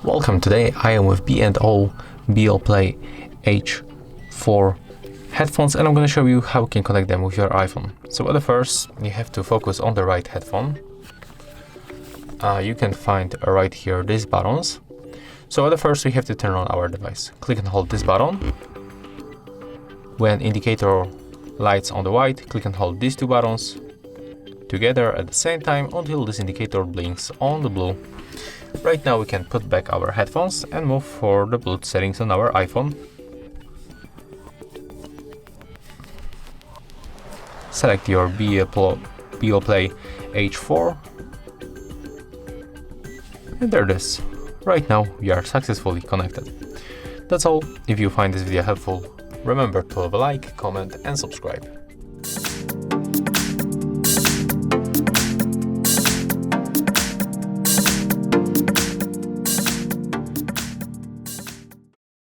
Welcome. Today I am with B&O Beoplay H4 headphones, and I'm going to show you how you can connect them with your iPhone. So at the first, you have to focus on the right headphone. You can find right here these buttons. So at the first, we have to turn on our device. Click and hold this button. When indicator lights on the white, click and hold these two buttons together at the same time until this indicator blinks on the blue. Right now we can put back our headphones and move for the Bluetooth settings on our iPhone. Select your Beoplay H4. And there it is. Right now we are successfully connected. That's all. If you find this video helpful, remember to leave a like, comment and subscribe.